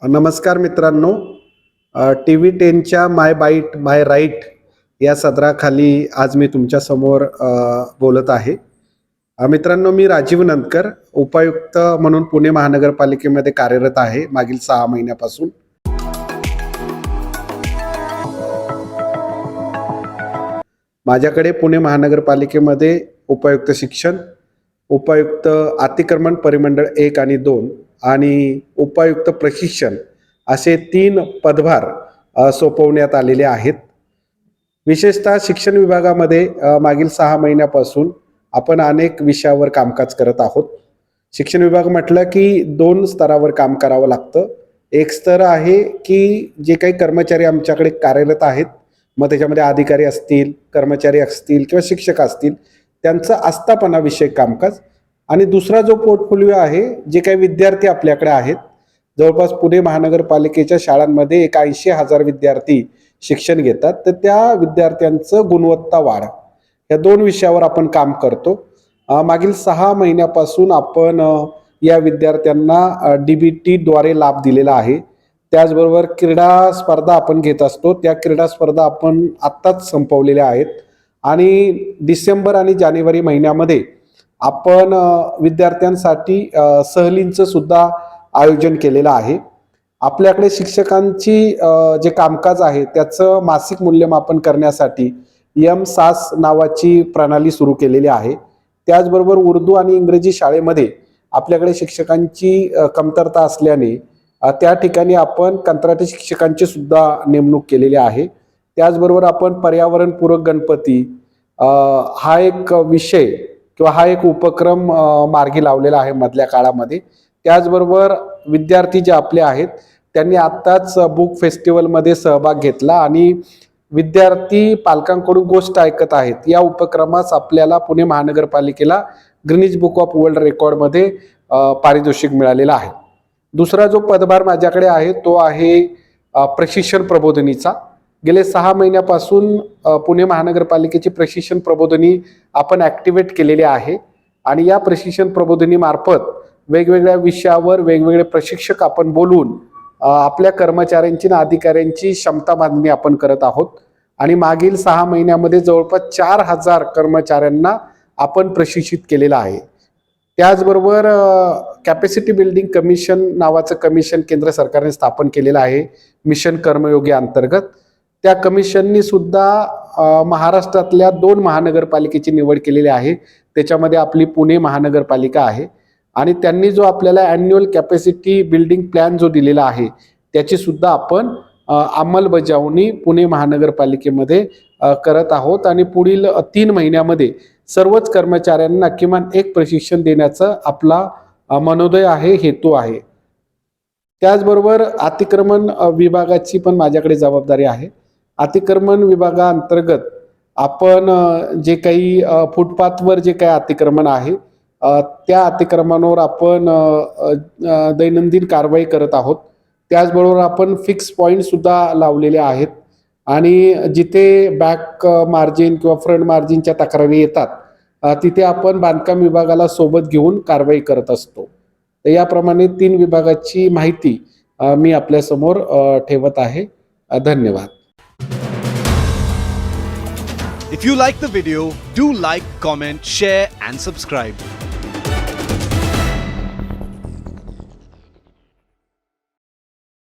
नमस्कार मित्रांनो, TV 10च्या माय bite माय right या सदराखाली आज मी तुमच्या समोर बोलत आहे. मित्रांनो, मी राजीव नंदकर, उपायुक्त म्हणून पुणे महानगरपालिकेमध्ये कार्यरत आहे मागील 6 महिन्यापासून. माझ्याकडे पुणे महानगरपालिकेमध्ये उपायुक्त शिक्षण, उपायुक्त अतिक्रमण परिमंडळ 1 आणि 2 आणि उपायुक्त प्रशिक्षण असे 3 पदभार सोपवण्यात आलेले आहेत. विशेषतः शिक्षण विभागामध्ये मागील 6 महिन्यापासून आपण अनेक विषयावर कामकाज करत आहोत. शिक्षण विभाग म्हटलं की 2 स्तरावर काम करावं लागतं. एक स्तर आहे की जे काही कर्मचारी आमच्याकडे कार्यरत आहेत, मग त्याच्यामध्ये अधिकारी असतील, कर्मचारी असतील किंवा शिक्षक असतील, त्यांचं आस्थापनाविषयक कामकाज. आणि दुसरा जो पोर्टफोलिओ आहे, जे काही विद्यार्थी आपल्याकडे आहेत, जवळपास पुणे महानगरपालिकेच्या शाळांमध्ये 81,000 विद्यार्थी शिक्षण घेतात, तर त्या विद्यार्थ्यांचं गुणवत्ता वाढ या 2 विषयावर आपण काम करतो. मागील 6 महिन्यापासून आपण या विद्यार्थ्यांना DBTद्वारे लाभ दिलेला आहे. त्याचबरोबर क्रीडा स्पर्धा आपण घेत असतो, त्या क्रीडा स्पर्धा आपण आत्ताच संपवलेल्या आहेत आणि डिसेंबर आणि जानेवारी महिन्यामध्ये आपण विद्यार्थ्यांसाठी सहलींचं सुद्धा आयोजन केलेलं आहे. आपल्याकडे शिक्षकांची जे कामकाज आहे त्याचं मासिक मूल्यमापन करण्यासाठी MSAS नावाची प्रणाली सुरू केलेली आहे. त्याचबरोबर उर्दू आणि इंग्रजी शाळेमध्ये आपल्याकडे शिक्षकांची कमतरता असल्याने त्या ठिकाणी आपण कंत्राटी शिक्षकांची सुद्धा नेमणूक केलेली आहे. त्याचबरोबर आपण पर्यावरणपूरक गणपती हा एक विषय किंवा हा एक उपक्रम मार्गी लावलेला आहे मधल्या काळामध्ये. त्याचबरोबर विद्यार्थी जे आपले आहेत त्यांनी आत्ताच बुक फेस्टिवलमध्ये सहभाग घेतला आणि विद्यार्थी पालकांकडून गोष्ट ऐकत आहेत. या उपक्रमास आपल्याला पुणे महानगरपालिकेला गिनीज बुक ऑफ वर्ल्ड रेकॉर्डमध्ये पारितोषिक मिळालेलं आहे. दुसरा जो पदभार माझ्याकडे आहे तो आहे प्रशिक्षण प्रबोधिनीचा. गेले 6 महिन्यापासून पुणे महानगरपालिकेची प्रशिक्षण प्रबोधिनी आपण ॲक्टिवेट केलेली आहे आणि या प्रशिक्षण प्रबोधिनीमार्फत वेगवेगळ्या विषयावर वेगवेगळे प्रशिक्षक आपण बोलून आपल्या कर्मचाऱ्यांची आणि अधिकाऱ्यांची क्षमता बांधणी आपण करत आहोत. आणि मागील 6 महिन्यामध्ये जवळपास 4,000 कर्मचाऱ्यांना आपण प्रशिक्षित केलेलं आहे. त्याचबरोबर कॅपॅसिटी बिल्डिंग कमिशन नावाचं कमिशन केंद्र सरकारने स्थापन केलेलं आहे मिशन कर्मयोगी अंतर्गत. त्या कमिशननी सुद्धा महाराष्ट्रातल्या 2 महानगरपालिकेची निवड केलेली आहे. त्याच्यामध्ये आपली पुणे महानगरपालिका आहे आणि त्यांनी जो आपल्याला ॲन्युअल कॅपॅसिटी बिल्डिंग प्लॅन जो दिलेला आहे त्याची सुद्धा आपण अंमलबजावणी पुणे महानगरपालिकेमध्ये करत आहोत आणि पुढील 3 महिन्यामध्ये सर्वच कर्मचाऱ्यांना किमान एक प्रशिक्षण देण्याचा आपला मनोदय आहे, हेतू आहे. त्याचबरोबर अतिक्रमण विभागाची पण माझ्याकडे जबाबदारी आहे. अतिक्रमण विभागाअंतर्गत आपण जे काही फुटपाथवर जे काही अतिक्रमण आहे त्या अतिक्रमणावर आपण दैनंदिन कारवाई करत आहोत. त्याचबरोबर आपण फिक्स पॉईंट सुद्धा लावलेले आहेत आणि जिथे बॅक मार्जिन किंवा फ्रंट मार्जिनच्या तक्रारी येतात तिथे आपण बांधकाम विभागाला सोबत घेऊन कारवाई करत असतो. तर याप्रमाणे 3 विभागाची माहिती मी आपल्यासमोर ठेवत आहे. धन्यवाद. If you like the video, do like, comment, share and subscribe.